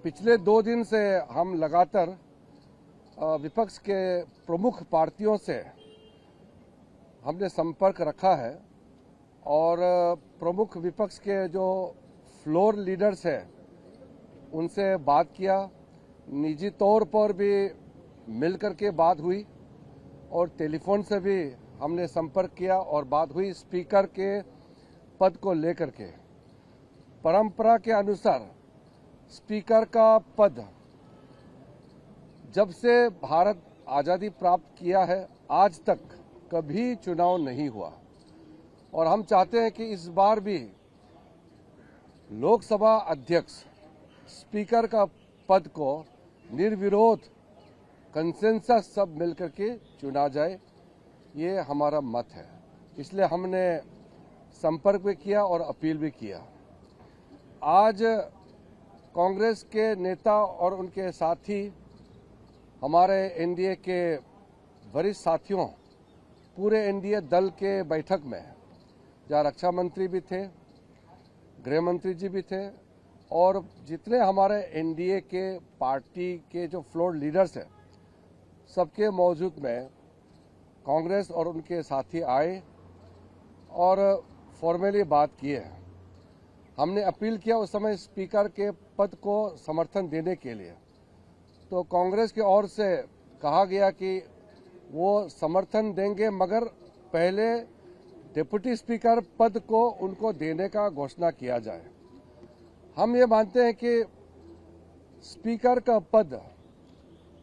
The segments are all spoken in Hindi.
पिछले 2 दिन से हम लगातार विपक्ष के प्रमुख पार्टियों से हमने संपर्क रखा है और प्रमुख विपक्ष के जो फ्लोर लीडर्स हैं उनसे बात किया। निजी तौर पर भी मिलकर के बात हुई और टेलीफोन से भी हमने संपर्क किया और बात हुई स्पीकर के पद को लेकर के। परंपरा के अनुसार स्पीकर का पद जब से भारत आज़ादी प्राप्त किया है आज तक कभी चुनाव नहीं हुआ और हम चाहते हैं कि इस बार भी लोकसभा अध्यक्ष स्पीकर का पद को निर्विरोध कंसेंसस सब मिलकर के चुना जाए, ये हमारा मत है। इसलिए हमने संपर्क भी किया और अपील भी किया। आज कांग्रेस के नेता और उनके साथी हमारे एनडीए के वरिष्ठ साथियों पूरे एनडीए दल के बैठक में जहाँ रक्षा मंत्री भी थे, गृह मंत्री जी भी थे और जितने हमारे एनडीए के पार्टी के जो फ्लोर लीडर्स हैं सबके मौजूद में कांग्रेस और उनके साथी आए और फॉर्मली बात किए। हमने अपील किया उस समय स्पीकर के पद को समर्थन देने के लिए, तो कांग्रेस की ओर से कहा गया कि वो समर्थन देंगे मगर पहले डिप्टी स्पीकर पद को उनको देने का घोषणा किया जाए। हम ये मानते हैं कि स्पीकर का पद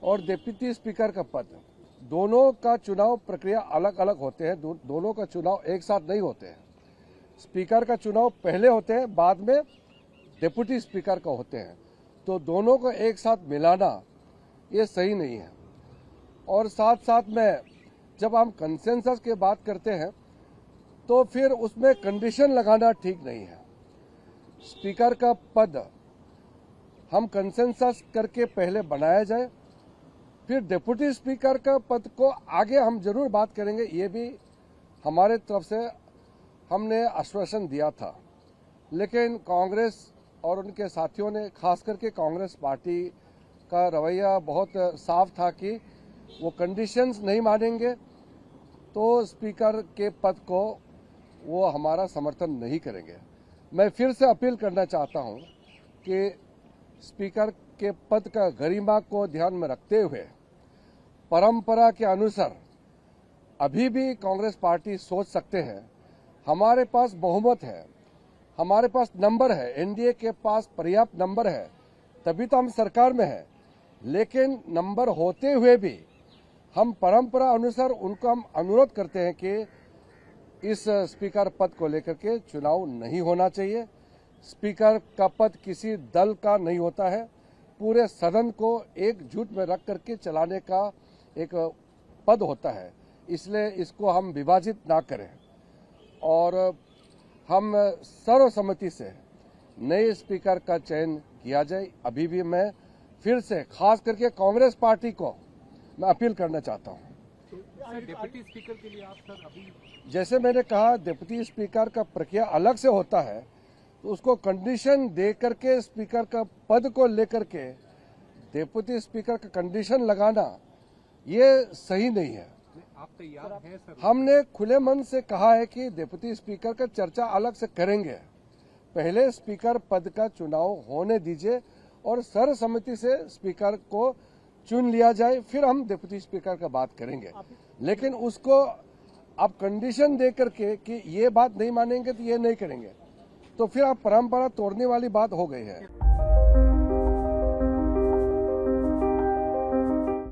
और डिप्टी स्पीकर का पद दोनों का चुनाव प्रक्रिया अलग अलग होते हैं, दोनों का चुनाव एक साथ नहीं होते हैं। स्पीकर का चुनाव पहले होते हैं, बाद में डिप्टी स्पीकर का होते हैं, तो दोनों को एक साथ मिलाना ये सही नहीं है। और साथ साथ में जब हम कंसेंसस की बात करते हैं तो फिर उसमें कंडीशन लगाना ठीक नहीं है। स्पीकर का पद हम कंसेंसस करके पहले बनाया जाए, फिर डिप्टी स्पीकर का पद को आगे हम जरूर बात करेंगे, ये भी हमारे तरफ से हमने आश्वासन दिया था। लेकिन कांग्रेस और उनके साथियों ने, खास करके कांग्रेस पार्टी का रवैया बहुत साफ था कि वो कंडीशंस नहीं मानेंगे तो स्पीकर के पद को वो हमारा समर्थन नहीं करेंगे। मैं फिर से अपील करना चाहता हूं कि स्पीकर के पद का गरिमा को ध्यान में रखते हुए परंपरा के अनुसार अभी भी कांग्रेस पार्टी सोच सकते हैं, हमारे पास बहुमत है, हमारे पास नंबर है, एनडीए के पास पर्याप्त नंबर है, तभी तो हम सरकार में है। लेकिन नंबर होते हुए भी हम परंपरा अनुसार उनको हम अनुरोध करते हैं कि इस स्पीकर पद को लेकर के चुनाव नहीं होना चाहिए। स्पीकर का पद किसी दल का नहीं होता है, पूरे सदन को एकजुट में रख करके चलाने का एक पद होता है, इसलिए इसको हम विभाजित ना करें और हम सर्वसम्मति से नए स्पीकर का चयन किया जाए। अभी भी मैं फिर से खास करके कांग्रेस पार्टी को मैं अपील करना चाहता हूं। डिप्टी स्पीकर के लिए आप सर अभी जैसे मैंने कहा डिप्टी स्पीकर का प्रक्रिया अलग से होता है, तो उसको कंडीशन दे करके स्पीकर का पद को लेकर के डिप्टी स्पीकर का कंडीशन लगाना ये सही नहीं है। आप तैयार हैं सर? हमने खुले मन से कहा है कि डिप्टी स्पीकर का चर्चा अलग से करेंगे, पहले स्पीकर पद का चुनाव होने दीजिए और सर्वसम्मति से स्पीकर को चुन लिया जाए, फिर हम डिप्टी स्पीकर का बात करेंगे। लेकिन उसको आप कंडीशन दे करके कि ये बात नहीं मानेंगे तो ये नहीं करेंगे, तो फिर आप परंपरा तोड़ने वाली बात हो गई है।